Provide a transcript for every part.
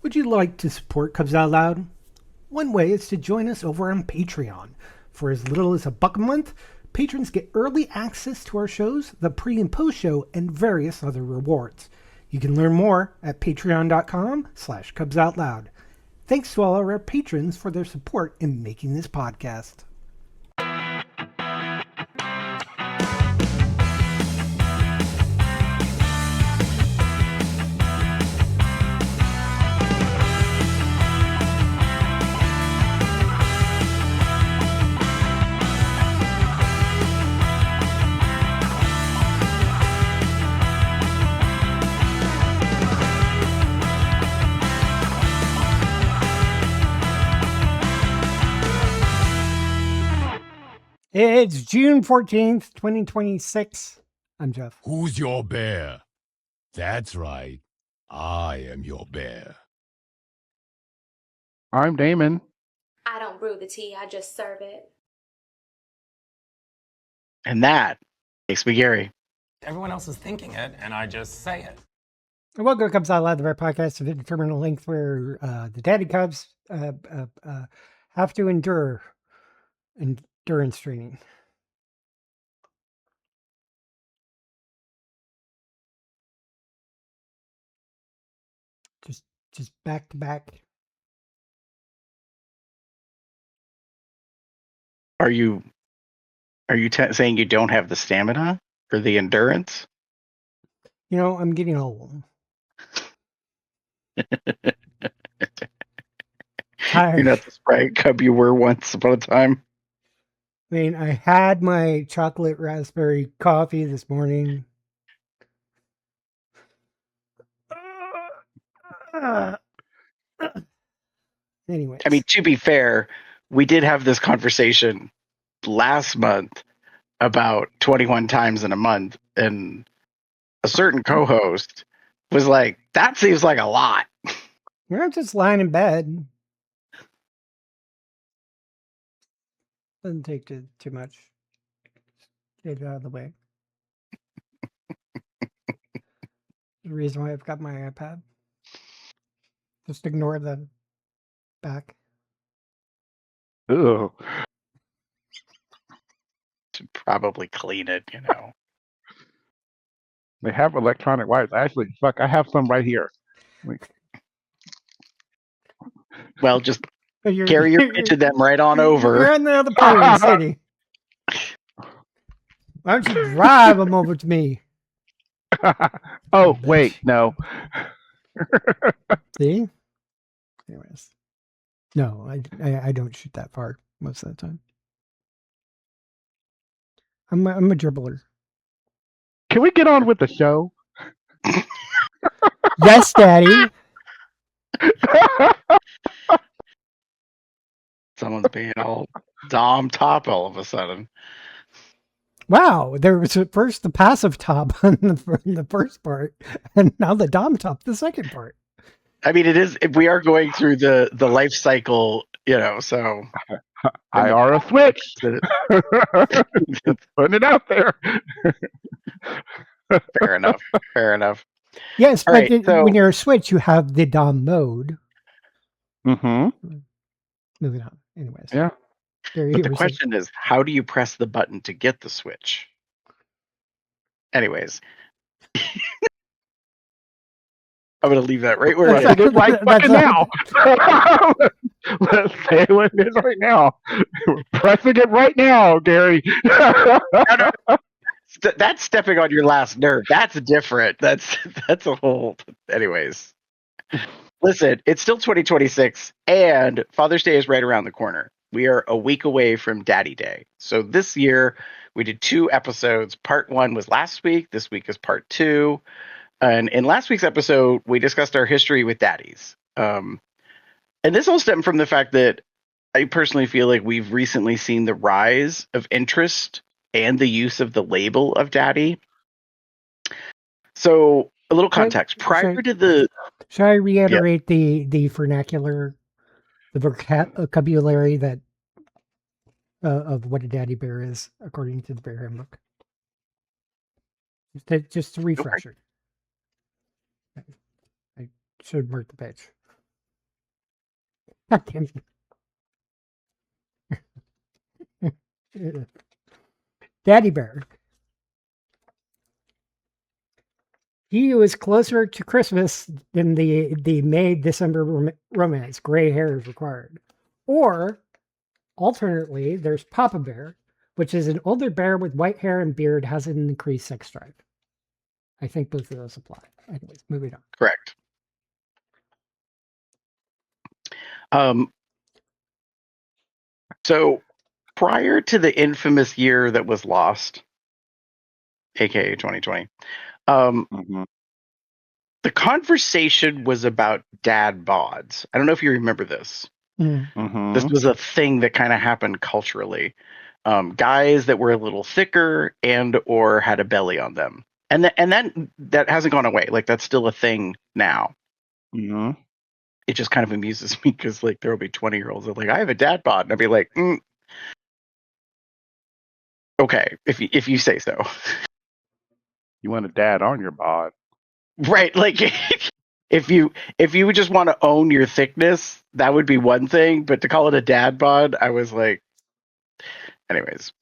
Would you like to support Cubs Out Loud? One way is to join us over on Patreon. For as little as $1 a month, patrons get early access to our shows, the pre and post show, and various other rewards. You can learn more at patreon.com/Cubs Out Loud. Thanks to all our patrons for their support in making this podcast. It's June 14th, 2026. I'm Jeff. Who's your bear? That's right. I am your bear. I'm Damon. I don't brew the tea, I just serve it. And that makes me Gary. Everyone else is thinking it, and I just say it. And welcome to Cubs Out Loud, the Red Podcast of the terminal length where the Daddy Cubs have to endure endurance training. Just back to back. Are you saying you don't have the stamina for the endurance? You know, I'm getting old. You're not the Sprite Cub you were once upon a time. I mean, I had my chocolate raspberry coffee this morning. Anyways. I mean, to be fair, we did have this conversation last month about 21 times in a month, and a certain co-host was like, that seems like a lot. I'm just lying in bed. Doesn't take too much. Get it out of the way. The reason why I've got my iPad. Just ignore the back. Ugh. Should probably clean it, you know. They have electronic wires. Actually, fuck, I have some right here. Well, just carry your pitch to them right on over. You're in the other part of the city. Why don't you drive them over to me? Oh, wait, no. See? Anyways. No, I don't shoot that far most of the time. I'm a dribbler. Can we get on with the show? Yes, Daddy. Someone's being all Dom top all of a sudden. Wow, there was at first the passive top on the first part, and now the Dom top the second part. I mean, it is. We are going through the life cycle, you know. So I are a switch. Just putting it out there. Fair enough. Fair enough. Yes, All but right, so, when you're a switch, you have the Dom mode. Mm-hmm. Moving on. Anyways. Yeah. But the question is, how do you press the button to get the switch? Anyways. I'm going to leave that right where it is. Right fucking now. Let's say what it is right now. We're pressing it right now, Gary. That's stepping on your last nerve. That's different. That's a whole... Anyways. Listen, it's still 2026, and Father's Day is right around the corner. We are a week away from Daddy Day. So this year, we did 2 episodes. Part 1 was last week. This week is part 2. And in last week's episode, we discussed our history with daddies. And this all stemmed from the fact that I personally feel like we've recently seen the rise of interest and the use of the label of daddy. So a little context. Prior to the... Should I reiterate the vernacular, the vocabulary that of what a daddy bear is, according to the Bear Handbook? Just a refresher. I should mark the page. God damn it. Daddy Bear. He was closer to Christmas than the May-December romance. Gray hair is required. Or, alternately, there's Papa Bear, which is an older bear with white hair and beard, has an increased sex drive. I think both of those apply. Anyways, moving on. Correct. So prior to the infamous year that was lost, aka 2020, the conversation was about dad bods. I don't know if you remember this. This was a thing that kind of happened culturally. Guys that were a little thicker and or had a belly on them, and that hasn't gone away. Like that's still a thing now. It just kind of amuses me because like there will be 20-year-olds that are like, I have a dad bod, and I'll be like, okay, if you say so. You want a dad on your bod. Right, like if you just want to own your thickness, that would be one thing, but to call it a dad bod, I was like, anyways,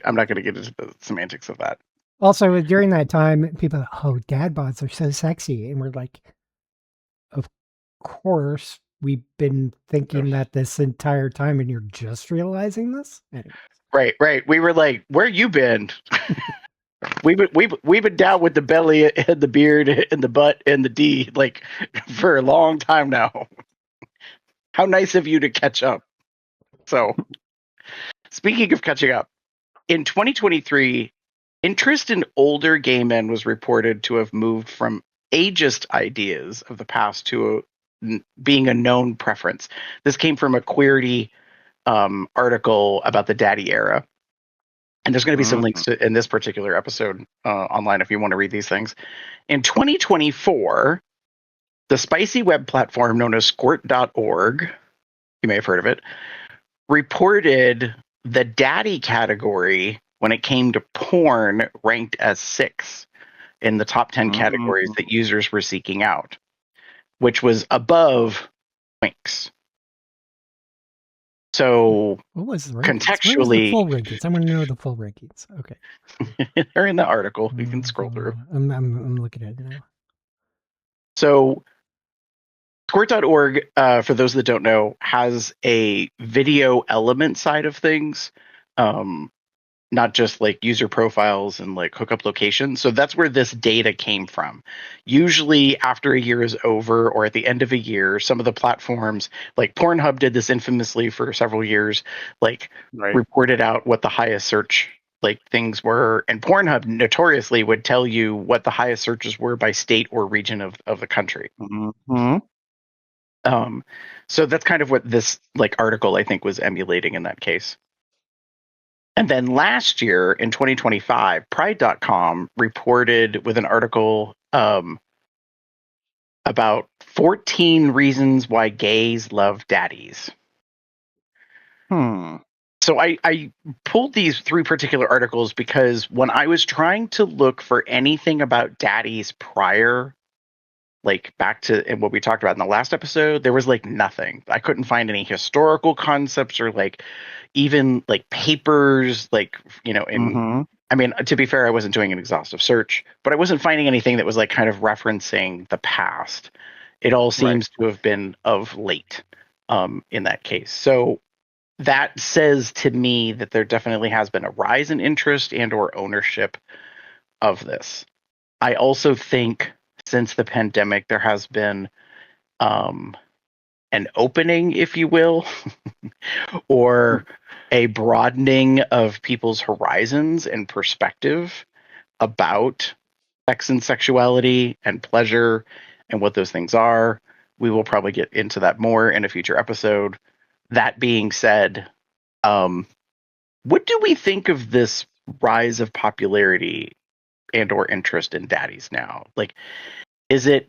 I'm not going to get into the semantics of that. Also, during that time, people, oh, dad bods are so sexy, and we're like, of course, we've been thinking that this entire time, and you're just realizing this. Anyways. Right. We were like, where you been? We've been down with the belly and the beard and the butt and the D like for a long time now. How nice of you to catch up. So, speaking of catching up, in 2023, interest in older gay men was reported to have moved from ageist ideas of the past to being a known preference. This came from a Queerty article about the daddy era. And there's going to be some links in this particular episode online if you want to read these things. In 2024, the spicy web platform known as squirt.org, you may have heard of it, reported the daddy category when it came to porn ranked as 6 in the top 10 categories that users were seeking out, which was above winks. So what was the contextually, the full rankings? I want to know the full rankings. Okay, they're in the article. You can scroll through. I'm looking at it now. So Squirt.org, for those that don't know, has a video element side of things, not just like user profiles and like hookup locations. So that's where this data came from. Usually after a year is over or at the end of a year, some of the platforms like Pornhub did this infamously for several years, like reported out what the highest search like things were. And Pornhub notoriously would tell you what the highest searches were by state or region of the country. So that's kind of what this like article I think was emulating in that case. And then last year in 2025, Pride.com reported with an article about 14 reasons why gays love daddies. So I pulled these 3 particular articles because when I was trying to look for anything about daddies prior, like back to what we talked about in the last episode, there was like nothing. I couldn't find any historical concepts or like even like papers, like, you know, I mean, to be fair, I wasn't doing an exhaustive search, but I wasn't finding anything that was like kind of referencing the past. It all seems to have been of late in that case. So that says to me that there definitely has been a rise in interest and or ownership of this. I also think since the pandemic, there has been an opening, if you will, or a broadening of people's horizons and perspective about sex and sexuality and pleasure and what those things are. We will probably get into that more in a future episode. That being said, what do we think of this rise of popularity and or interest in daddies now? Like, is it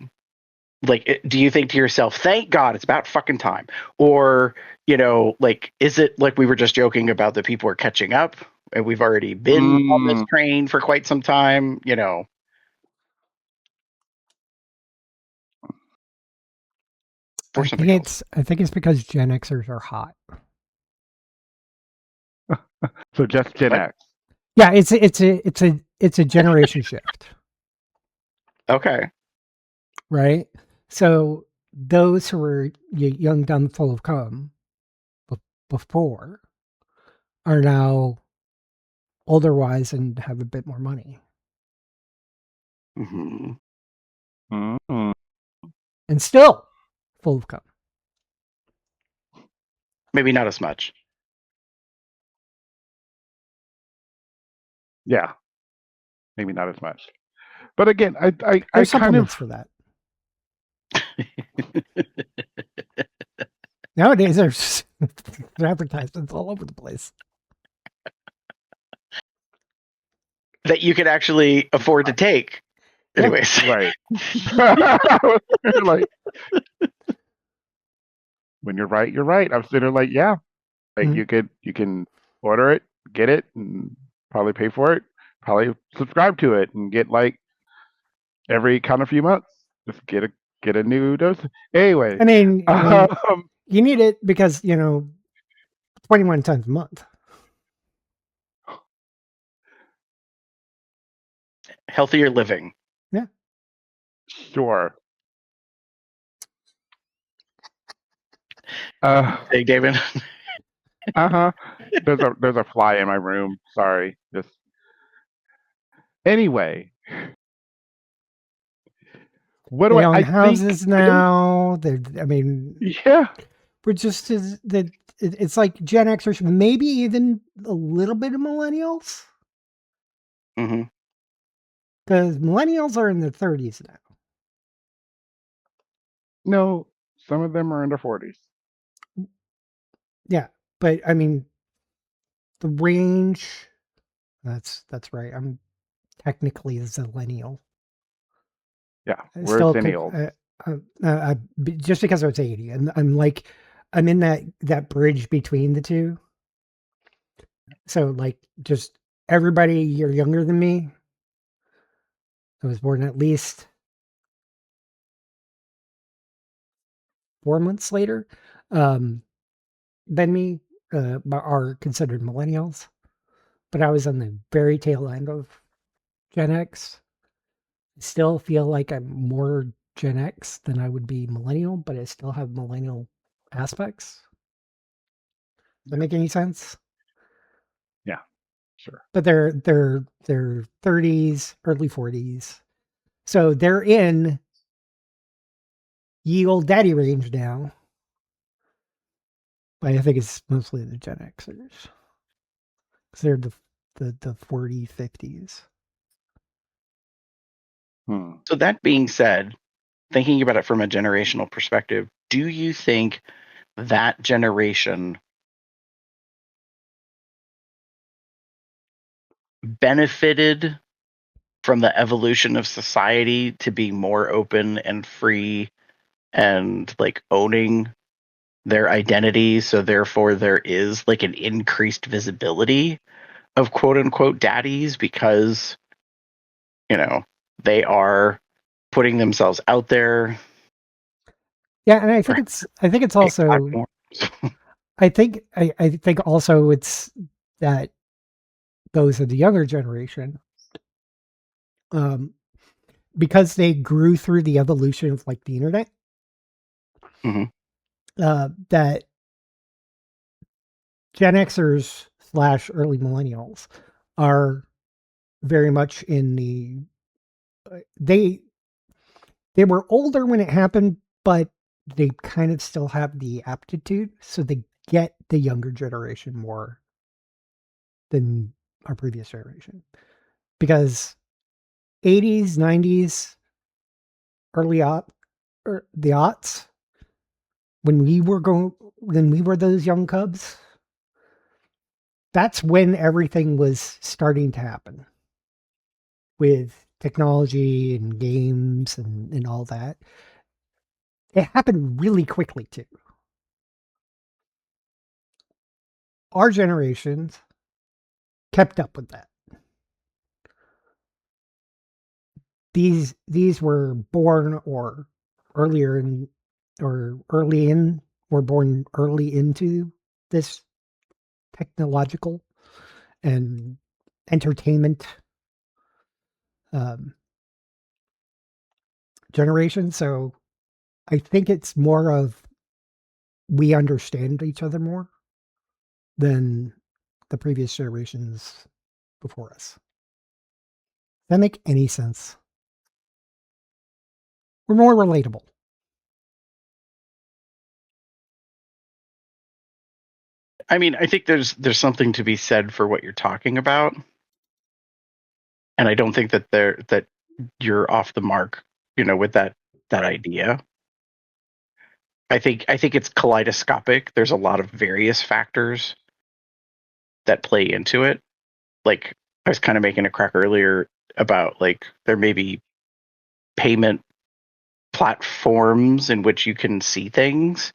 like, do you think to yourself, thank God it's about fucking time? Or, you know, like, is it like we were just joking about that people are catching up and we've already been on this train for quite some time, you know? for something else. I think it's because Gen Xers are hot. So just Gen What? X. Yeah, it's a generation shift, Okay. right? So those who were young, dumb, full of cum before are now older, wise, and have a bit more money, Hmm. Mm-hmm. and still full of cum. Maybe not as much. Yeah, maybe not as much. But again, I There's kind supplements of for that. Nowadays, there's advertisements all over the place. That you could actually afford to take. Yeah. Anyways. right. Like, when you're right, you're right. I'm sitting there like, yeah, like Mhm. you can order it, get it, and probably pay for it, probably subscribe to it, and get like every kind of few months, just get a new dose. Anyway, I mean, um, you need it because 21 times a month. Healthier living. Yeah. sure. Hey, David. Uh-huh. There's a fly in my room. Sorry. Just anyway. What do They own I think? houses now. I mean, Yeah. we're just as that. It's like Gen Xers, maybe even a little bit of millennials, Hmm. because millennials are in their 30s now. No, some of them are in their 40s. Yeah, but I mean, the range. That's right. I'm technically a zillennial. Yeah, I we're still could, zennials. just because I was 80, and I'm in that bridge between the two. So like, just everybody a year younger than me. I was born at least 4 months later. Um, than me are considered millennials, but I was on the very tail end of Gen X. I still feel like I'm more Gen X than I would be millennial, but I still have millennial aspects. Does that make any sense? Yeah, sure. But they're 30s, early 40s. So they're in ye old daddy range now. But I think it's mostly the Gen Xers. Because they're the 40, 50s. Hmm. So that being said, thinking about it from a generational perspective, do you think that generation benefited from the evolution of society to be more open and free and like owning their identity, so therefore there is like an increased visibility of quote unquote daddies because they are putting themselves out there. Yeah, and I think it's also Platforms. I think also it's that those of the younger generation, um, because they grew through the evolution of like the internet, Mhm. that Gen Xers / early millennials are very much in the they were older when it happened, but they kind of still have the aptitude, so they get the younger generation more than our previous generation. Because 80s, 90s, early the aughts, when we were those young cubs, that's when everything was starting to happen with technology and games and all that. It happened really quickly too. Our generations kept up with that. These were born or earlier in or were born early into this technological and entertainment generation. So I think it's more of we understand each other more than the previous generations before us. Does that make any sense? We're more relatable. I mean, I think there's something to be said for what you're talking about, and I don't think that you're off the mark, with that idea. I think it's kaleidoscopic. There's a lot of various factors that play into it. Like I was kind of making a crack earlier about like there may be payment platforms in which you can see things.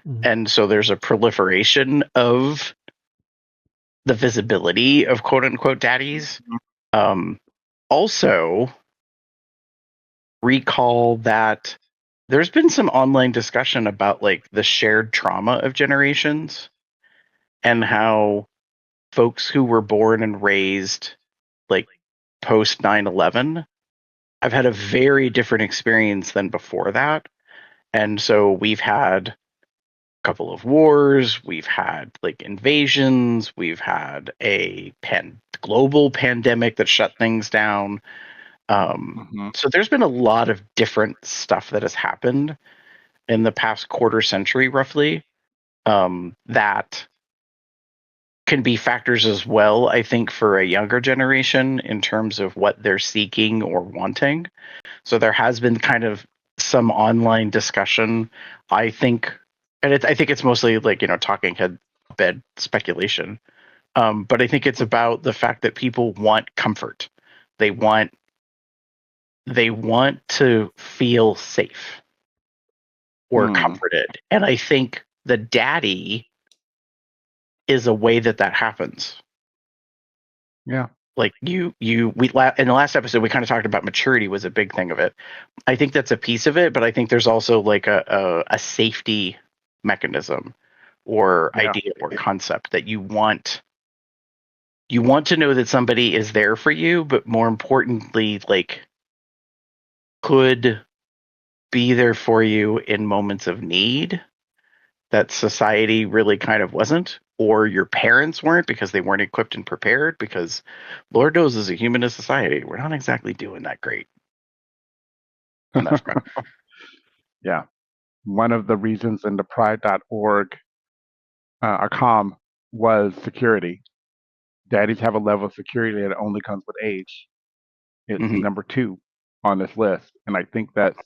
Mhm. And so there's a proliferation of the visibility of quote unquote daddies. Also, recall that there's been some online discussion about like the shared trauma of generations and how folks who were born and raised like post 9/11 have had a very different experience than before that. And so we've had a couple of wars, we've had like invasions, we've had a global pandemic that shut things down. So there's been a lot of different stuff that has happened in the past quarter century, roughly, that can be factors as well, I think, for a younger generation in terms of what they're seeking or wanting. So there has been kind of some online discussion, I think, and I think it's mostly like, talking head bed speculation. But I think it's about the fact that people want comfort. They want to feel safe or comforted. And I think the daddy is a way that happens. Yeah. Like in the last episode, we kind of talked about maturity was a big thing of it. I think that's a piece of it, but I think there's also like a safety mechanism or idea or concept that you want to know that somebody is there for you, but more importantly, like could be there for you in moments of need that society really kind of wasn't, or your parents weren't because they weren't equipped and prepared, because Lord knows as a humanist society, we're not exactly doing that great on that front. Yeah. One of the reasons in the pride.org com was security. Daddies have a level of security that only comes with age. It's number 2 on this list. And I think that's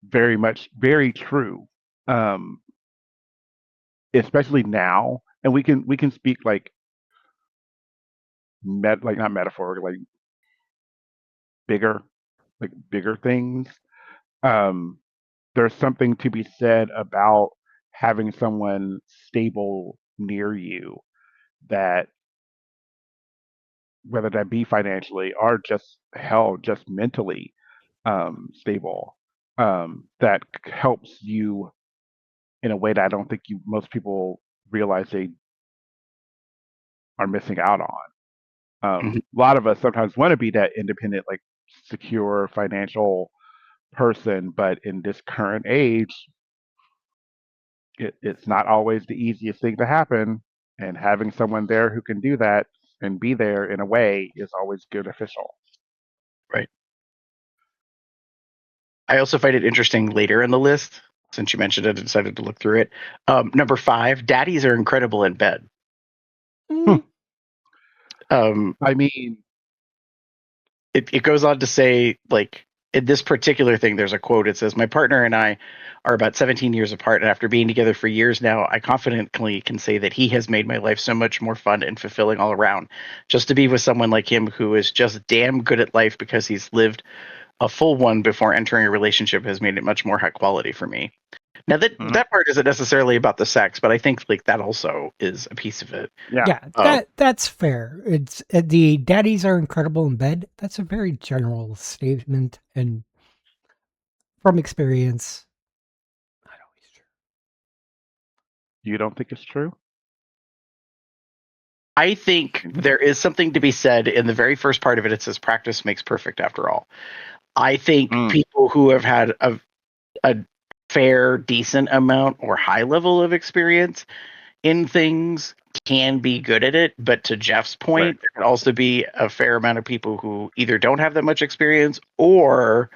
very true. Especially now. And we can speak like not metaphor, like bigger things. There's something to be said about having someone stable near you, that whether that be financially or just mentally stable, that helps you in a way that I don't think most people realize they are missing out on. A lot of us sometimes want to be that independent, like secure financial person, but in this current age, it's not always the easiest thing to happen. And having someone there who can do that and be there in a way is always beneficial. Right. I also find it interesting later in the list, since you mentioned it, I decided to look through it. Number 5, daddies are incredible in bed. I mean, it goes on to say, like, in this particular thing, there's a quote. It says, "My partner and I are about 17 years apart, and after being together for years now, I confidently can say that he has made my life so much more fun and fulfilling all around. Just to be with someone like him who is just damn good at life because he's lived a full one before entering a relationship has made it much more high quality for me." Now that part isn't necessarily about the sex, but I think like that also is a piece of it. Yeah, that's fair. It's the daddies are incredible in bed. That's a very general statement, and from experience, You don't think it's true? I think there is something to be said in the very first part of it. It says practice makes perfect after all. I think people who have had a fair, decent amount or high level of experience in things can be good at it. But to Jeff's point, Right. there can also be a fair amount of people who either don't have that much experience or,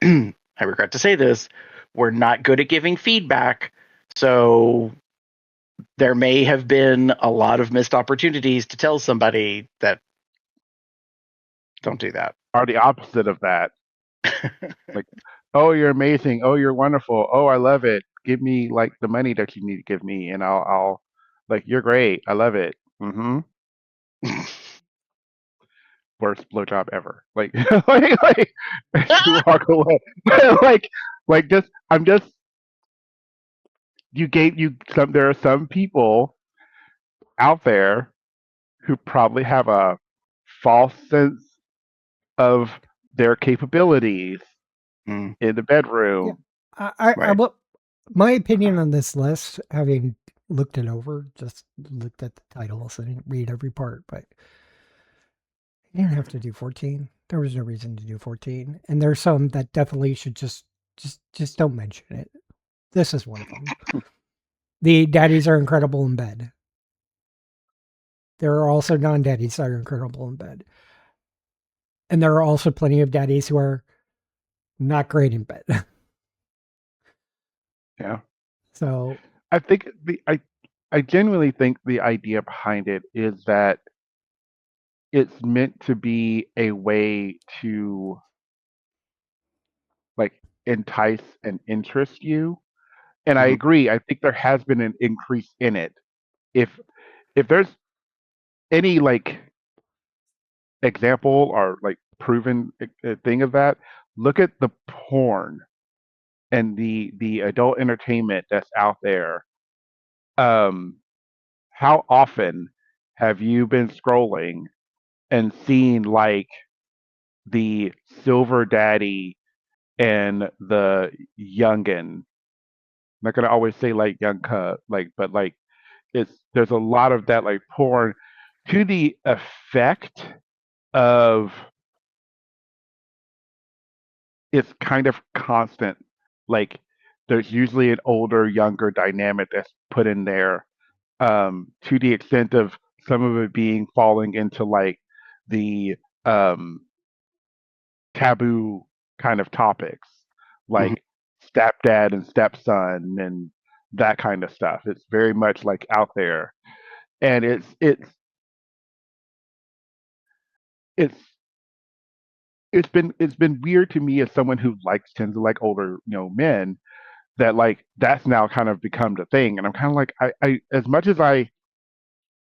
I regret to say this, we're not good at giving feedback. So there may have been a lot of missed opportunities to tell somebody that don't do that. Are the opposite of that. Like, oh, you're amazing. Oh, you're wonderful. Oh, I love it. Give me like the money that you need to give me, and I'll like, you're great. I love it. Mm-hmm. Worst blowjob ever. Like, like you walk away. like just, I'm just. You some. There are some people out there who probably have a false sense of their capabilities in the bedroom. I my opinion on this list, having looked it over, just looked at the titles. I didn't read every part, but you didn't have to do 14. There was no reason to do 14. And there's some that definitely should just don't mention it. This is one of them. The daddies are incredible in bed. There are also non-daddies that are incredible in bed. And there are also plenty of daddies who are not great in bed. Yeah. So I think I genuinely think the idea behind it is that it's meant to be a way to like entice and interest you. And I agree. I think there has been an increase in it. If there's any like example or like proven thing of that, look at the porn and the adult entertainment that's out there. How often have you been scrolling and seen like the silver daddy and the youngin? I'm not gonna always say like young cut, like, but like there's a lot of that like porn to the effect of it's kind of constant. Like there's usually an older, younger dynamic that's put in there, to the extent of some of it being falling into like the taboo kind of topics, like stepdad and stepson and that kind of stuff. It's very much like out there, and it's it's been weird to me as someone who likes tends to like older men, that like that's now kind of become the thing, and I'm kind of like I as much as I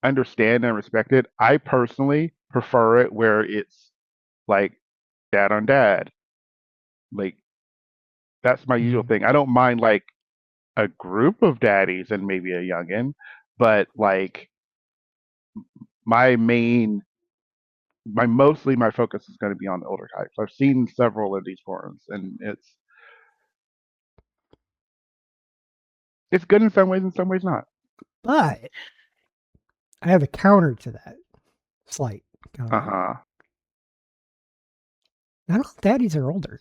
understand and respect it, I personally prefer it where it's like dad on dad. Like that's my usual thing. I don't mind like a group of daddies and maybe a youngin, but like my main my focus is going to be on the older types. I've seen several of these forums, and it's good in some ways not. but I have a counter to that. Slight counter. Not all daddies are older.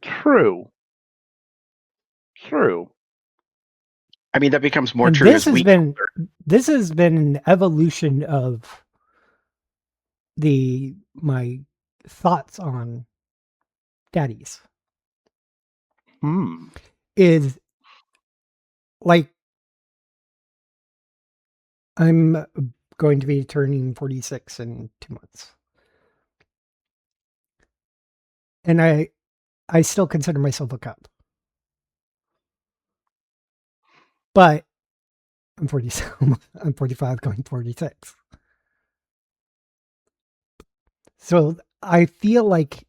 True. I mean, that becomes more and true as we. This has been an evolution of my thoughts on daddies. Is like I'm going to be turning 46 in 2 months. And I still consider myself a cop. But I'm 47. I'm 45 going 46. So I feel like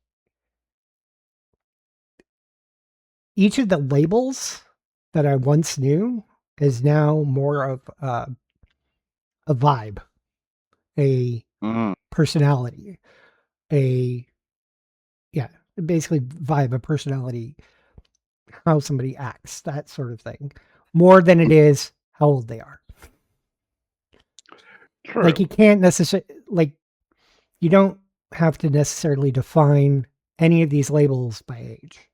each of the labels that I once knew is now more of a vibe, a personality, basically vibe, a personality. how somebody acts, that sort of thing, more than it is how old they are. True. Like you can't necessarily, like you don't have to necessarily define any of these labels by age.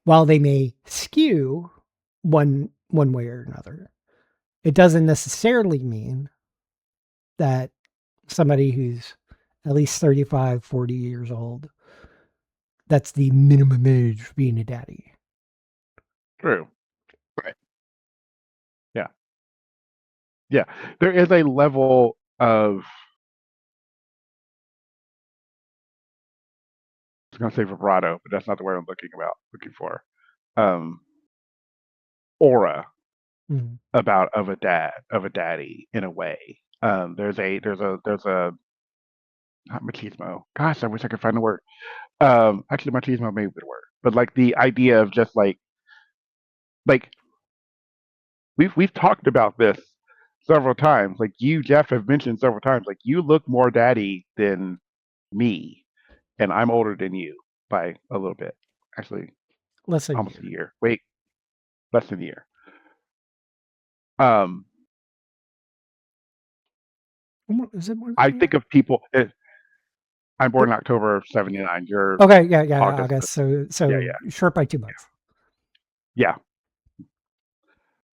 While they may skew one way or another, it doesn't necessarily mean that somebody who's at least 35, 40 years old, that's the minimum age for being a daddy. True. Right. Yeah. Yeah. There is a level of, I was going to say vibrato, but that's not the word I'm looking for. Aura Mm. of a daddy in a way. There's a not machismo. Gosh, I wish I could find the word. Actually, machismo may be the word, but like the idea of just like we've talked about this several times. Like you, Jeff, have mentioned several times. Like you look more daddy than me, and I'm older than you by a little bit. Actually, Less than almost a a year. year. Wait, less than a year. Um, Is it more than I a year? think of people. I'm born in October of '79. You're Okay, yeah, August. August. So Yeah. short by 2 months. Yeah.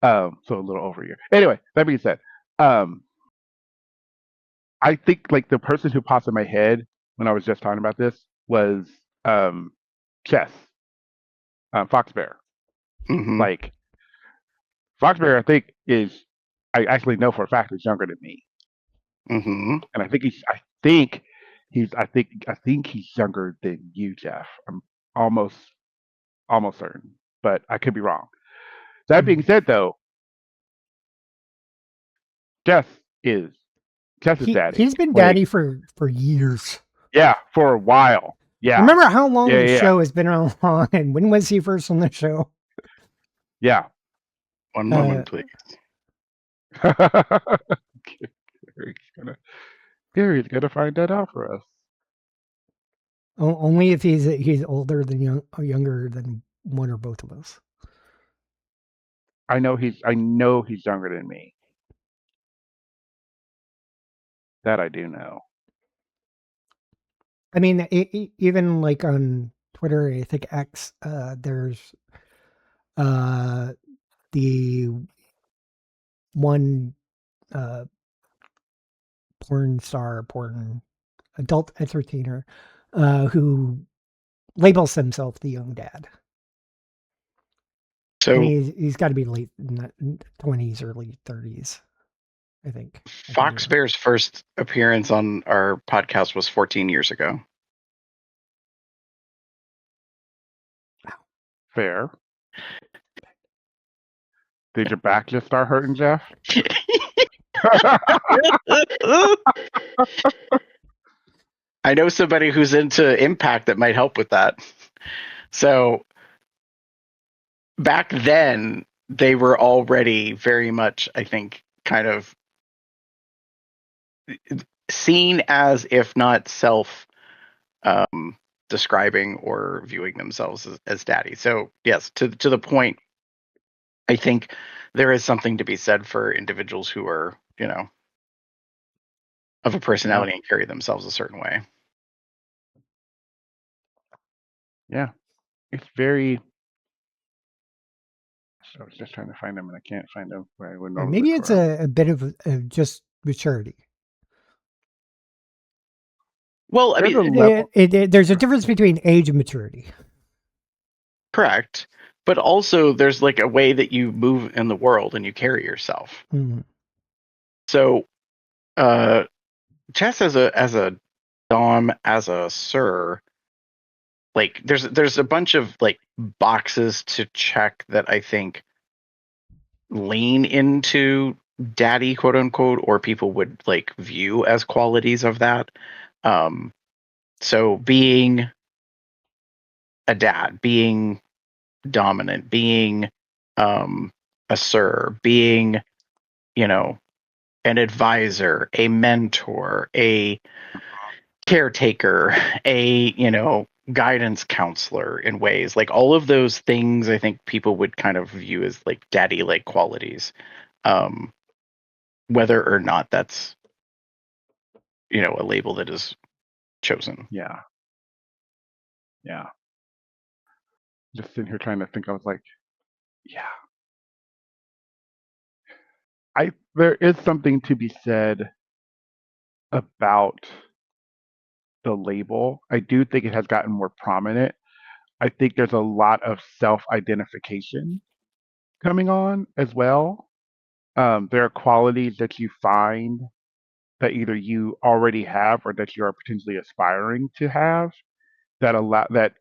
So a little over a year. Anyway, that being said, I think like the person who popped in my head when I was just talking about this was Chess, Fox Bear. Mm-hmm. Like Fox Bear, I think I actually know for a fact is younger than me, Mm-hmm. and I think he's younger than you, Jeff. I'm almost certain, but I could be wrong. That being said, though, Chess is daddy. He's been Like daddy for years. yeah, for a while. Yeah, Remember how long the yeah. show has been on? And when was he first on the show? Yeah. One moment, please. Gary's gonna find that out for us. Only if he's older than younger than one or both of us. I know he's younger than me. That I do know. I mean, even like on Twitter, I think X, there's the one porn adult entertainer who labels himself the young dad. So And he's got to be late 20s, early 30s, I think. Fox Bear's first appearance on our podcast was 14 years ago. Fair. Did your back just start hurting, Jeff? I know somebody who's into Impact that might help with that. So back then, they were already very much, I think, kind of seen as, if not self describing or viewing themselves as daddy. So yes, to the point, I think there is something to be said for individuals who are, of a personality and carry themselves a certain way. Yeah. It's very. I was just trying to find them and I can't find them where I would normally. Maybe it's a bit of just maturity. Well, I mean, there's a difference between age and maturity. Correct. But also there's like a way that you move in the world and you carry yourself. Mm-hmm. So Chess as a Dom, as a Sir, like there's a bunch of like boxes to check that I think lean into daddy, quote unquote, or people would like view as qualities of that. So being a dad, being dominant, being a Sir, being, an advisor, a mentor, a caretaker, a guidance counselor in ways. Like all of those things I think people would kind of view as like daddy like qualities. Whether or not that's a label that is chosen. Yeah. Just sitting here trying to think. I was like, yeah. There is something to be said about the label. I do think it has gotten more prominent. I think there's a lot of self-identification coming on as well. There are qualities that you find that either you already have or that you are potentially aspiring to have that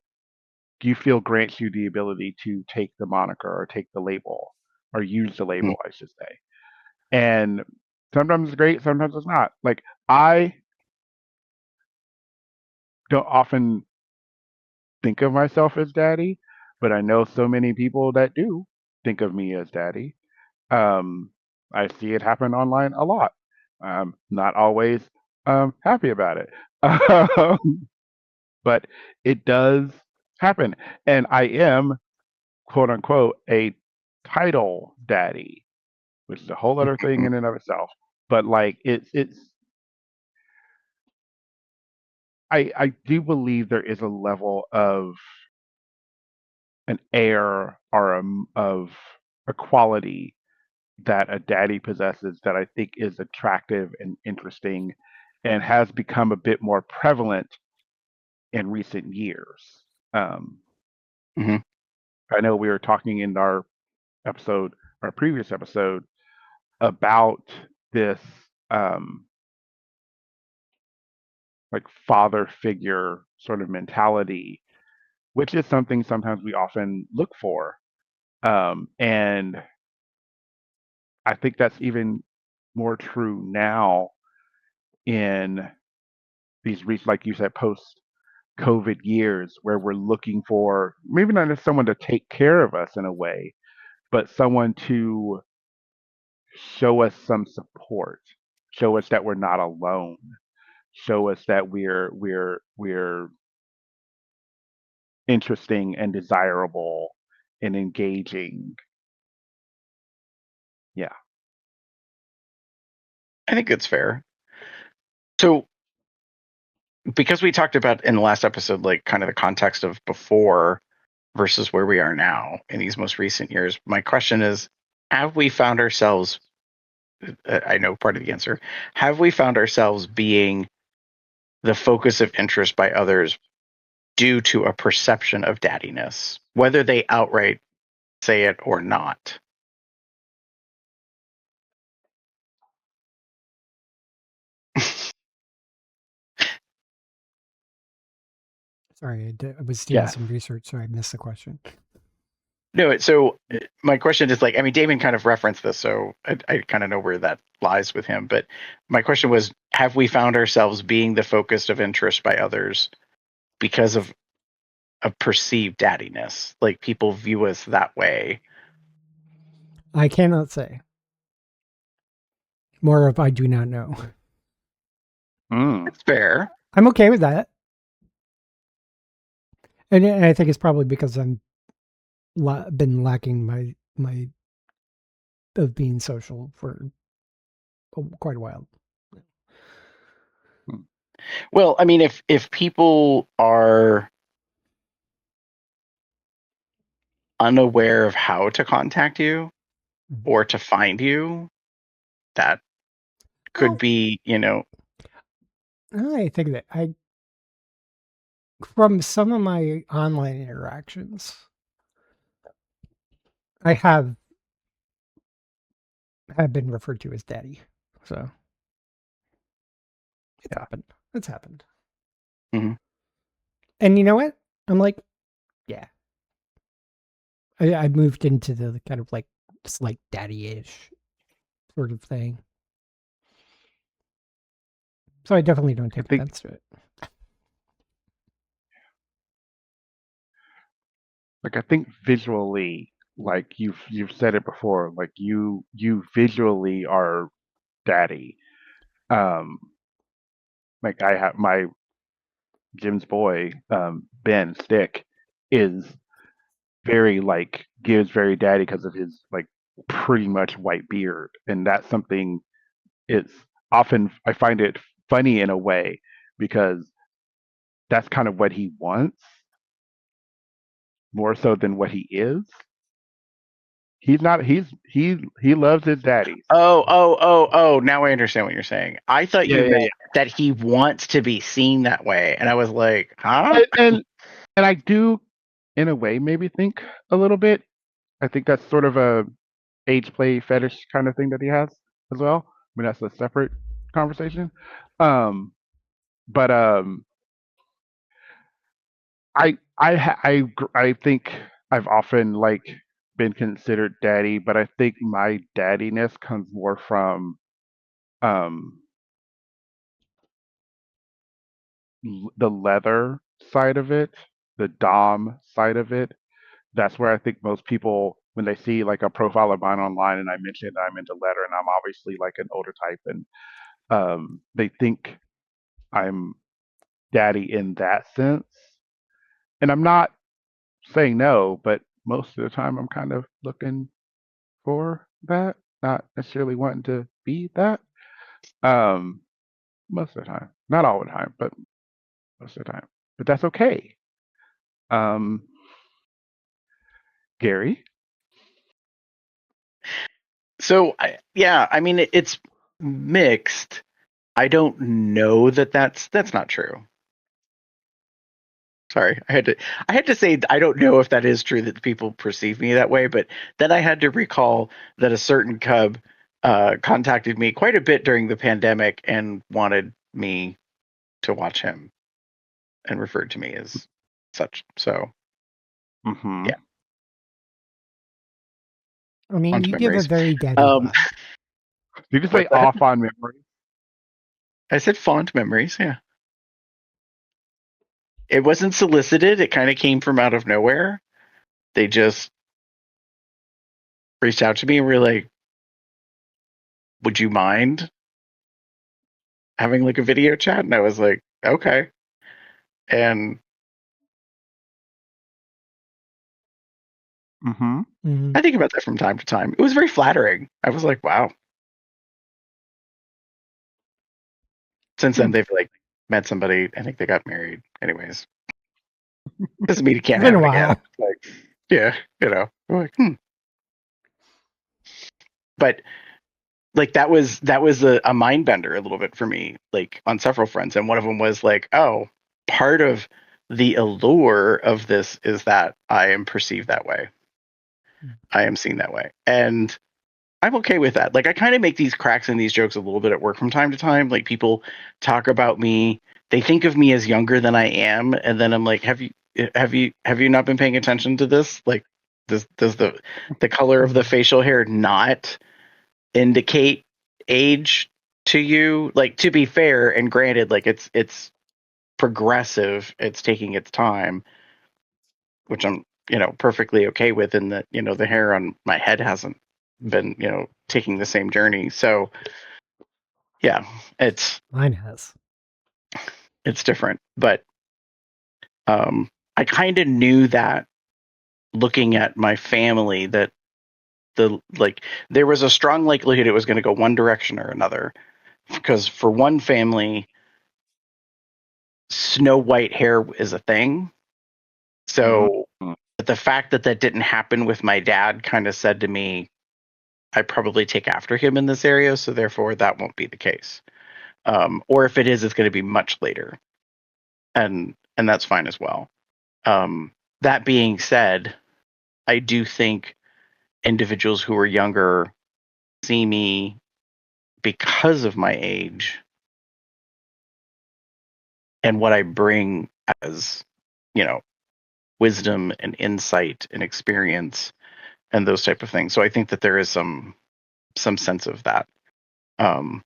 you feel grants you the ability to take the moniker or take the label or use the label, I should say. And sometimes it's great, sometimes it's not. Like I don't often think of myself as daddy, but I know so many people that do think of me as daddy. I see it happen online a lot. Not always happy about it, but it does happen. And I am, quote unquote, a title daddy, which is a whole other thing in and of itself. But like I do believe there is a level of an air or of a quality that a daddy possesses that I think is attractive and interesting and has become a bit more prevalent in recent years. I know we were talking in our previous episode, about this like father figure sort of mentality, which is something sometimes we often look for. And I think that's even more true now in these like you said, post COVID years, where we're looking for maybe not just someone to take care of us in a way, but someone to show us some support, show us that we're not alone, show us that we're interesting and desirable and engaging. Yeah. I think it's fair. So because we talked about in the last episode, like kind of the context of before versus where we are now in these most recent years, my question is, have we found ourselves, I know part of the answer, have we found ourselves being the focus of interest by others due to a perception of daddiness, whether they outright say it or not? Sorry, I was doing some research, so I missed the question. No, so my question is like, I mean, Damon kind of referenced this, so I kind of know where that lies with him. But my question was, have we found ourselves being the focus of interest by others because of a perceived daddiness? Like people view us that way. I cannot say. More of I do not know. That's fair. I'm okay with that. And I think it's probably because I'm been lacking my of being social for quite a while. Well, I mean, if people are unaware of how to contact you or to find you, that could be, I think that from some of my online interactions, I have been referred to as daddy. So it's happened. It's happened. Mm-hmm. And you know what? I'm like, yeah. I moved into the kind of like slight daddy-ish sort of thing. So I definitely don't take offense to it. Like I think visually, like you've said it before, like you visually are daddy. Like I have my Jim's boy, Ben Stick is very like gives very daddy because of his like pretty much white beard, and that's something. It's often I find it funny in a way because that's kind of what he wants more so than what he is. He's not. He loves his daddies. Oh. Now I understand what you're saying. I thought Yeah, you yeah, meant yeah. that he wants to be seen that way. And I was like, huh? And I do, in a way, maybe think a little bit. I think that's sort of a age play fetish kind of thing that he has as well. I mean, that's a separate conversation. Um, but I think I've often like been considered daddy, but I think my daddiness comes more from um the leather side of it, the dom side of it. That's where I think most people, when they see like a profile of mine online and I mention that I'm into leather and I'm obviously like an older type, and they think I'm daddy in that sense. And I'm not saying no, but most of the time I'm kind of looking for that, not necessarily wanting to be that. Um, Most of the time, not all the time, but most of the time. But that's okay. Um, Gary. So, yeah, I mean, it's mixed. I don't know that that's not true. Sorry, I had to say I don't know if that is true that people perceive me that way, but then I had to recall that a certain cub contacted me quite a bit during the pandemic and wanted me to watch him and referred to me as such. So Mm-hmm. yeah, I mean, fond you give a memories. very daddy Um, vibe. Did you say what's that? off on memory? I said fond memories. Yeah, it wasn't solicited. It kind of came from out of nowhere. They just reached out to me and were like, "Would you mind having like a video chat?" And I was like, "Okay." And Mm-hmm. Mhm. I think about that from time to time. It was very flattering. I was like, "Wow." Since then, they've like met somebody. I think they got married. Anyways, doesn't mean it can't It's been a happen again. while. Like, yeah, I'm like, But like that was a mind bender a little bit for me, like on several fronts. And one of them was like, oh, part of the allure of this is that I am perceived that way. I am seen that way. And I'm okay with that. Like I kind of make these cracks in these jokes a little bit at work from time to time. Like people talk about me, they think of me as younger than I am, and then I'm like, have you not been paying attention to this? Like does the color of the facial hair not indicate age to you? Like to be fair and granted, like it's progressive, it's taking its time, which I'm perfectly okay with, in that the hair on my head hasn't been taking the same journey. So yeah, Mine has. it's different, but I kind of knew that looking at my family, that there was a strong likelihood it was going to go one direction or another, because for one family, snow white hair is a thing. So Mm-hmm. the fact that that didn't happen with my dad kind of said to me, I probably take after him in this area, so therefore that won't be the case. Or if it is, it's going to be much later, and that's fine as well. That being said, I do think individuals who are younger see me because of my age and what I bring as, you know, wisdom and insight and experience and those type of things. So I think that there is some sense of that. Um,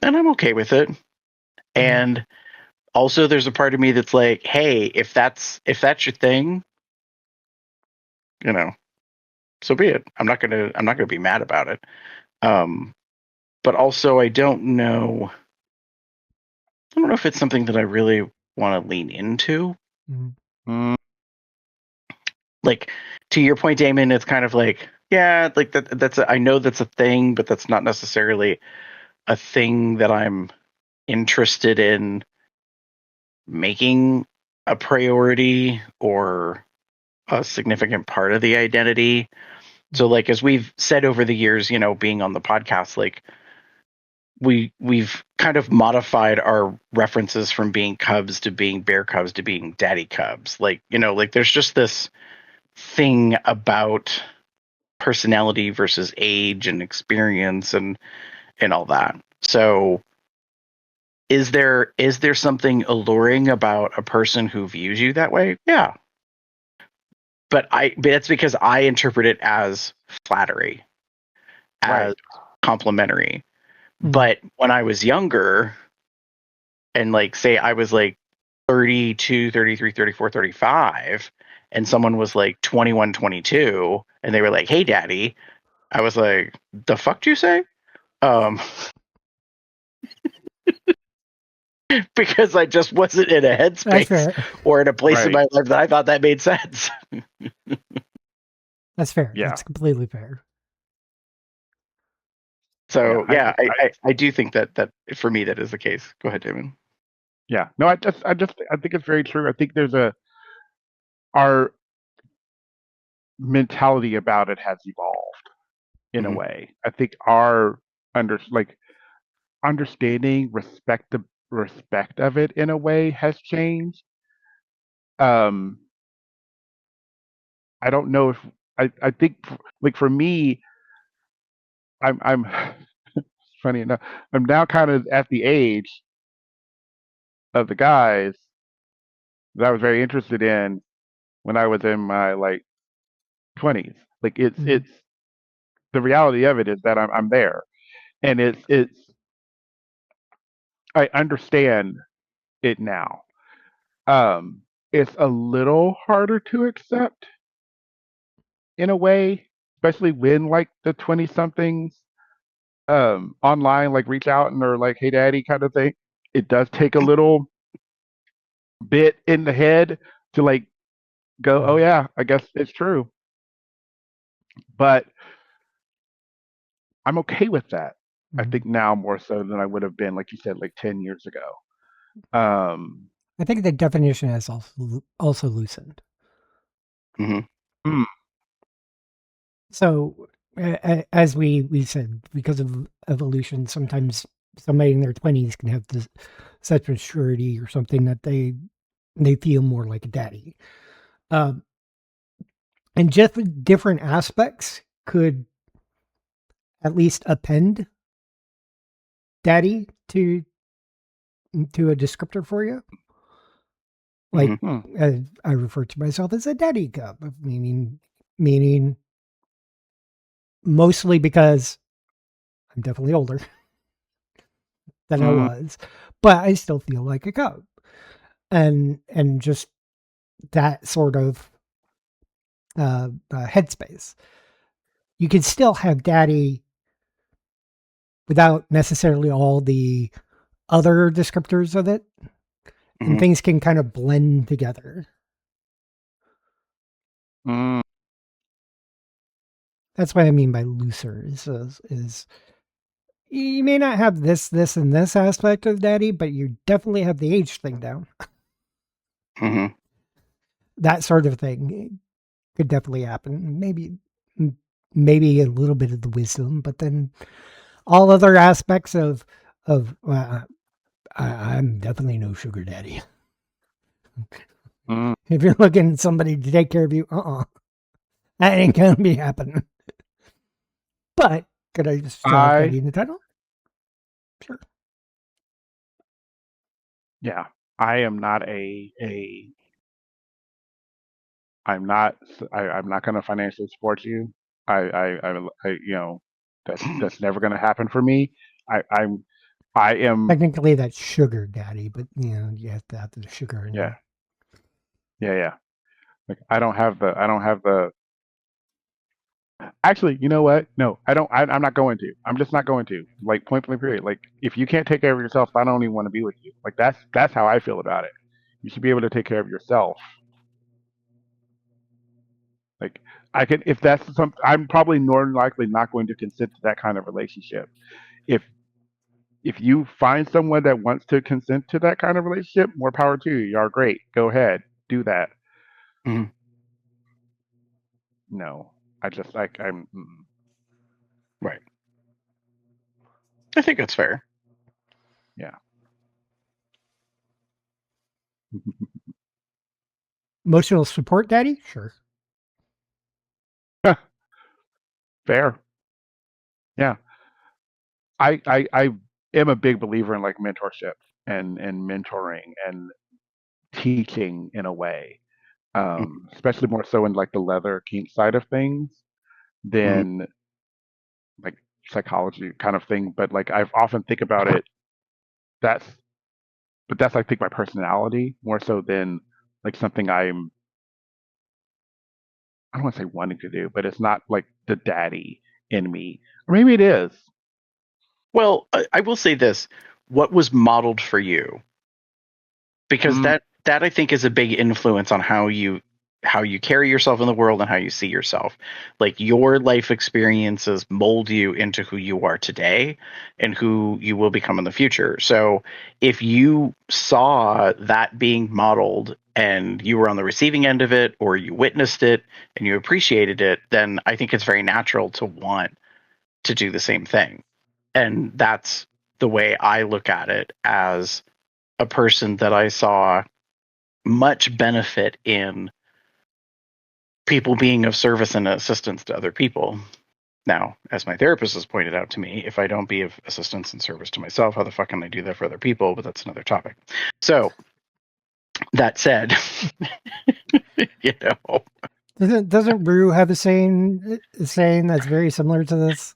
and I'm okay with it. And also there's a part of me that's like, hey, if that's your thing, you know, so be it. I'm not gonna be mad about it. Um, but also I don't know if it's something that I really want to lean into. Mhm. Mm, Like, to your point, Damon, it's kind of like, yeah, like I know that's a thing, but that's not necessarily a thing that I'm interested in making a priority or a significant part of the identity. So, like, as we've said over the years, being on the podcast, like, we've kind of modified our references from being cubs to being bear cubs to being daddy cubs. Like, like there's just this thing about personality versus age and experience and all that. So is there something alluring about a person who views you that way? Yeah. But it's because I interpret it as flattery, as right. complimentary. Mhm. But when I was younger, and like say I was like 32, 33, 34, 35, and someone was like 21, 22, and they were like, "Hey daddy," I was like, "The fuck do you say?" Um because I just wasn't in a That's headspace fair. or in a place in Right. my life that I thought that made sense. That's fair. Yeah. That's completely fair. So Yeah. I do think that for me that is the case. Go ahead, Damon. Yeah. No, I think it's very true. I think our mentality about it has evolved in a Mhm. way. I think our understanding, respect of it in a way has changed. Um, I don't know if I think like for me, I'm funny enough, I'm now kind of at the age of the guys that I was very interested in when I was in my like 20s. Like Mhm. it's the reality of it is that I'm there, and it's I understand it now. Um, it's a little harder to accept in a way, especially when like the 20 somethings online like reach out and they're like, "Hey daddy," kind of thing. It does take a little bit in the head to like go, "Oh Mhm. yeah, I guess it's true." But I'm okay with that. I Mhm. think now more so than I would have been, like you said, like 10 years ago. Um, I think the definition has also loosened. Mhm. mm, So, as we said, because of evolution, sometimes somebody in their 20s can have this such maturity or something that they feel more like a daddy. Um, and just different aspects could at least append daddy to a descriptor for you. Like, Mhm. mm, I refer to myself as a daddy cub, meaning mostly because I'm definitely older than I mm, was, but I still feel like a cub. And just that sort of headspace. You can still have daddy without necessarily all the other descriptors of it, and Mhm. things can kind of blend together. mm, That's what I mean by looser is you may not have this, and this aspect of daddy, but you definitely have the age thing down. Mhm. That sort of thing could definitely happen. Maybe a little bit of the wisdom, but then all other aspects of I'm definitely no sugar daddy. mm. If you're looking at somebody to take care of you, that ain't gonna be happening. But could I still have I daddy in the title? Sure. Yeah, I am not I'm not going to financially support you. That's never going to happen for me. I I'm I am Technically, that's sugar daddy, but you have to have the sugar in yeah there. yeah. Like I don't have the actually. You know what? No, I don't. I'm not going to. I'm just not going to. Like point blank period. Like if you can't take care of yourself, I don't even want to be with you. Like that's how I feel about it. You should be able to take care of yourself. Like I can, if that's some, I'm probably more than likely not going to consent to that kind of relationship. If if you find someone that wants to consent to that kind of relationship, more power to you. You're great. Go ahead, do that. Mhm. No, I just like I'm. Right. I think that's fair. Yeah. Emotional support, daddy? Sure. Fair. Yeah. I am a big believer in like mentorship and mentoring and teaching in a way, especially more so in like the leather kink side of things Mhm. than like psychology kind of thing. But like I've often think about it. That's but that's I think my personality more so than like something I don't want to say wanting to do, but it's not like the daddy in me. Or maybe it is. Well, I will say this: what was modeled for you, because Mm, that I think is a big influence on how you carry yourself in the world and how you see yourself. Like your life experiences mold you into who you are today and who you will become in the future. So if you saw that being modeled and you were on the receiving end of it, or you witnessed it and you appreciated it, then I think it's very natural to want to do the same thing. And that's the way I look at it, as a person that I saw much benefit in people being of service and assistance to other people. Now, as my therapist has pointed out to me, if I don't be of assistance and service to myself, how the fuck can I do that for other people? But that's another topic. So, that said, you know, Doesn't Rue have a saying that's very similar to this?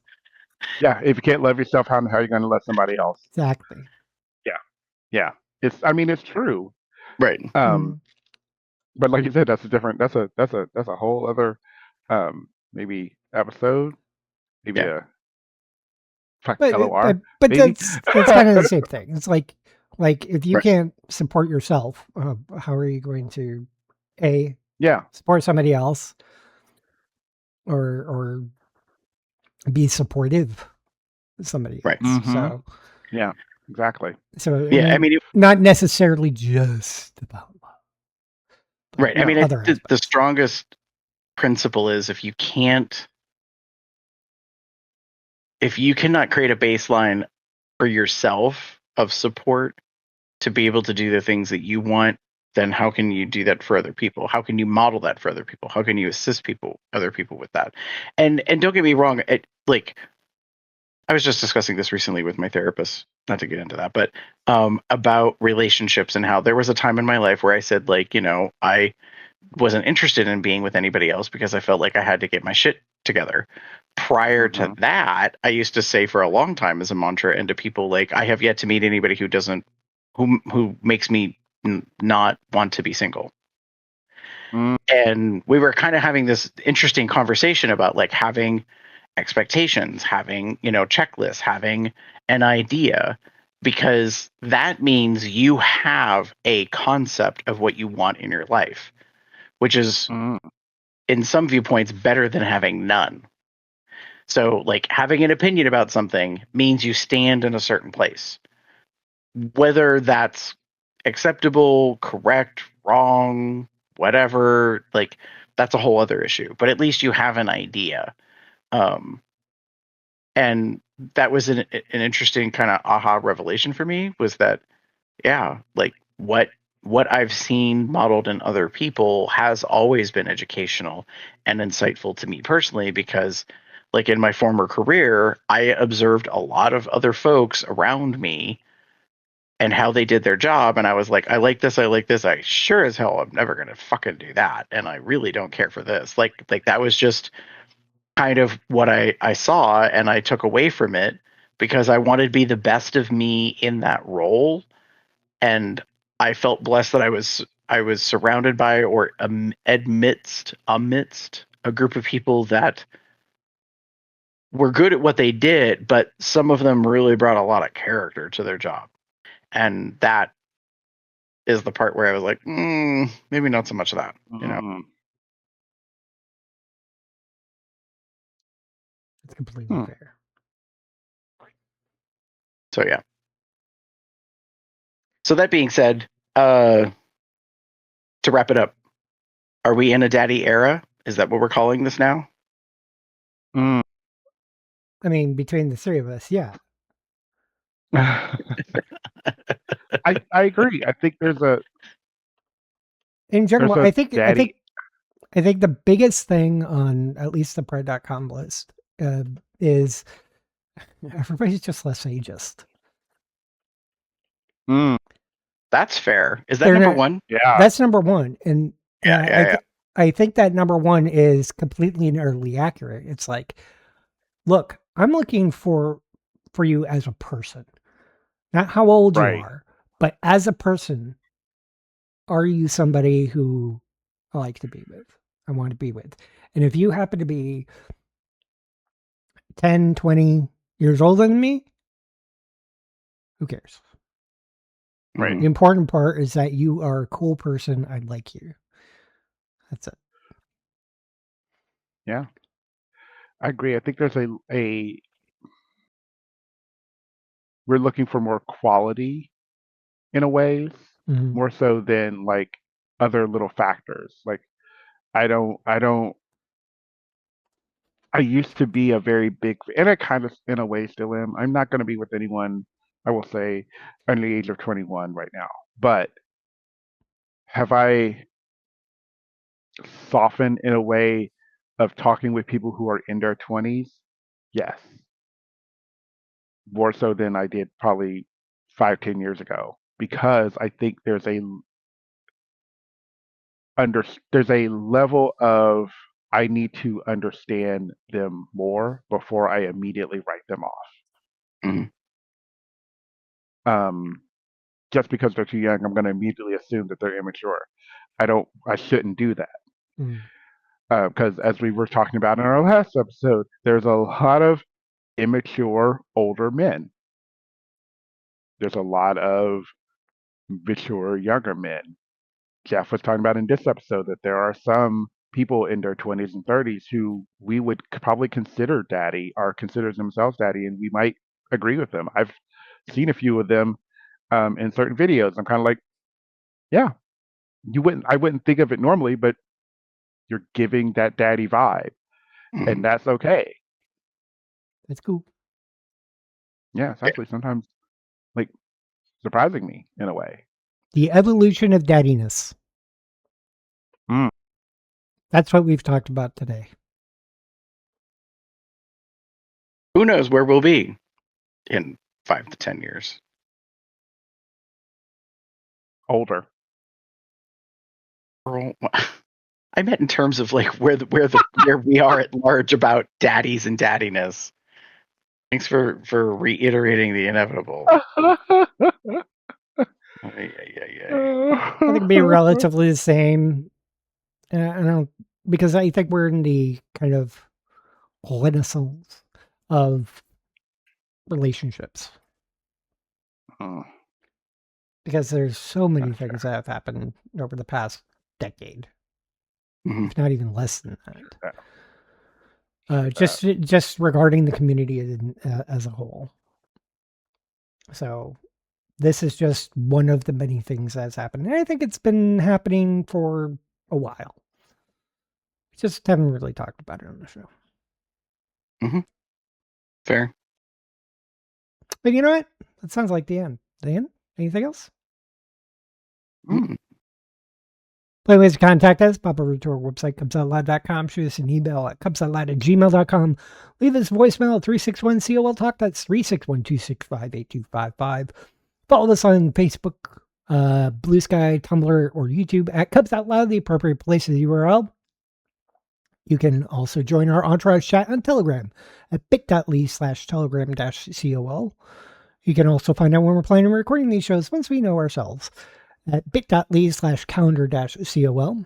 yeah. If you can't love yourself, how are you going to love somebody else? Exactly. Yeah. Yeah. It's. I mean, it's true. right. Um, Mm. but like you said, that's a different. That's a whole other maybe episode. Maybe Yeah. a fuck But LOR. Maybe. that's kind of the same thing. It's like if you Right. can't support yourself, how are you going to a Yeah. support somebody else or be supportive of somebody Right. else? Mm-hmm. Yeah. Exactly. So I Yeah. I mean, mean, not necessarily just about love, but right. I mean, No. other the aspects. strongest principle is if you cannot create a baseline for yourself of support to be able to do the things that you want, then how can you do that for other people? How can you model that for other people? How can you assist other people with that? And don't get me wrong, like I was just discussing this recently with my therapist, not to get into that, but about relationships and how there was a time in my life where I said, like, I wasn't interested in being with anybody else because I felt like I had to get my shit together. Prior to Mm-hmm. that, I used to say for a long time as a mantra, and to people, like, I have yet to meet anybody who makes me not want to be single. Mm, And we were kind of having this interesting conversation about like having expectations, having, checklists, having an idea, because that means you have a concept of what you want in your life, which is mm, in some viewpoints better than having none. So, like, having an opinion about something means you stand in a certain place. Whether that's acceptable, correct, wrong, whatever, like, that's a whole other issue. But at least you have an idea. Um, and that was an interesting kind of aha revelation for me, was that, yeah, like, what I've seen modeled in other people has always been educational and insightful to me personally, because like in my former career, I observed a lot of other folks around me and how they did their job, and I was like, I like this, I like this. I sure as hell I'm never gonna fucking do that, and I really don't care for this. Like that was just kind of what I saw, and I took away from it because I wanted to be the best of me in that role. And I felt blessed that I was surrounded by, or amidst a group of people that were good at what they did, but some of them really brought a lot of character to their job, and that is the part where I was like, maybe not so much of that. You know. Mm. It's completely fair. So yeah. So that being said, to wrap it up, are we in a daddy era? Is that what we're calling this now? Mm. I mean, between the three of us, yeah. I agree. I think there's a In general, there's a I think the biggest thing on at least the Pride.com list is everybody's just less ageist. That's fair. Is that They're number not- one? Yeah. That's number one, and Yeah. I think that number one is completely and utterly accurate. It's like, look, I'm looking for you as a person, not how old Right. you are, but as a person. Are you somebody who I like to be with? I want to be with. And if you happen to be 10, 20 years older than me, who cares? Right. The important part is that you are a cool person. I like you. That's it. Yeah. I agree. I think there's a we're looking for more quality in a way, more so than like other little factors. Like I used to be a very big, and I kind of in a way still am. I'm not going to be with anyone, I will say, under the age of 21 right now. But have I softened in a way of talking with people who are in their 20s? Yes. More so than I did probably 5, 10 years ago. Because I think there's a level of I need to understand them more before I immediately write them off. Just because they're too young, I'm going to immediately assume that they're immature. I shouldn't do that. Because as we were talking about in our last episode, there's a lot of immature older men. There's a lot of mature younger men. Jeff was talking about in this episode that there are some people in their 20s and 30s who we would probably consider daddy or consider themselves daddy, and we might agree with them. I've seen a few of them in certain videos. I'm kind of like, yeah, I wouldn't think of it normally, but you're giving that daddy vibe, and that's okay. That's cool. Yeah, it's actually sometimes like surprising me in a way. The evolution of daddiness. That's what we've talked about today. Who knows where we'll be in 5 to 10 years? Older. I meant in terms of like where we are at large about daddies and daddiness. Thanks for reiterating the inevitable. I think it'd be relatively the same. I don't, because I think we're in the kind of renaissance of relationships. Because there's so many things that have happened over the past decade, if not even less than that. Just regarding the community as a whole. So this is just one of the many things that's happened. And I think it's been happening for a while. Just haven't really talked about it on the show. Fair. But you know what? That sounds like the end. The end? Anything else? Plenty ways to contact us. Pop over to our website, cubsoutloud.com. Shoot us an email at cubsoutloud@gmail.com. Leave us a voicemail at 361-COL-TALK. That's 361-265-8255. Follow us on Facebook, Blue Sky, Tumblr, or YouTube at Cubs Out Loud, the appropriate place of the URL. You can also join our Entourage chat on Telegram at bit.ly/telegram-COL. You can also find out when we're planning and recording these shows once we know ourselves at bit.ly/calendar-COL.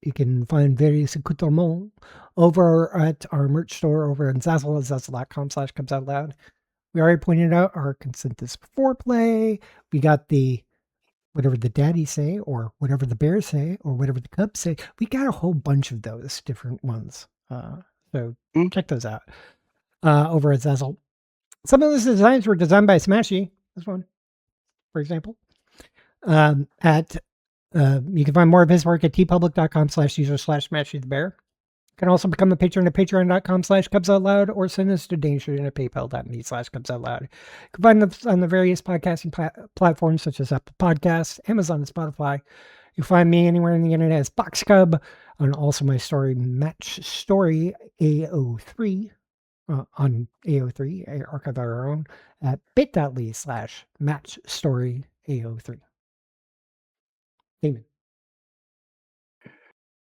You can find various accoutrements over at our merch store over on Zazzle at zazzle.com/cubsoutloud. We already pointed out our consent is before play. We got the whatever the daddies say, or whatever the bears say, or whatever the cubs say. We got a whole bunch of those different ones. So check those out over at Zazzle. Some of those designs were designed by Smashy. This one, for example. You can find more of his work at tpublic.com/user/smashythebear. You can also become a patron at patreon.com/cubsoutloud or send us a donation at paypal.me/cubsoutloud. You can find us on the various podcasting platforms such as Apple Podcasts, Amazon, and Spotify. You can find me anywhere on the internet as BoxCub, and also my story Match Story AO3 on AO3, Archive Our Own, at bit.ly/matchstoryAO3. Damon.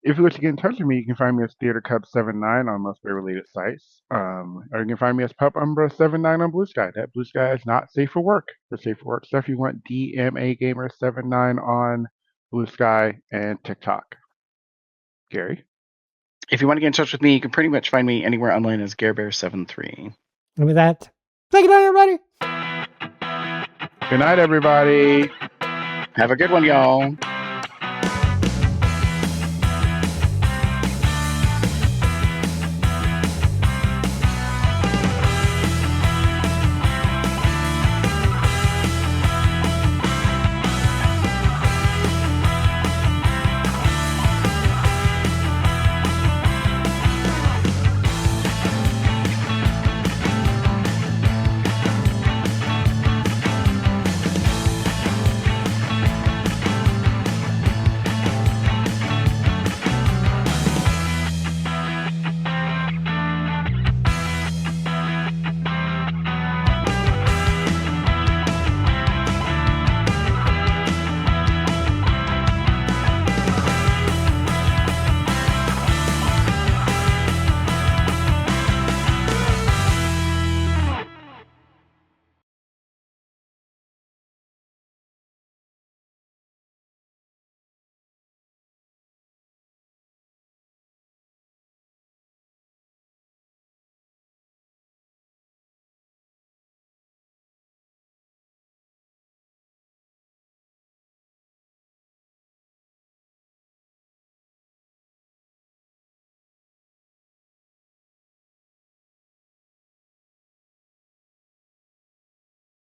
If you wish to get in touch with me, you can find me as TheaterCub79 on most related sites. Or you can find me as PupUmbra79 on Blue Sky. That Blue Sky is not safe for work. For safe for work stuff, you want DMAGamer79 on Blue Sky and TikTok. Gary? If you want to get in touch with me, you can pretty much find me anywhere online as GareBear73. And with that, thank you, everybody. Good night, everybody. Have a good one, y'all.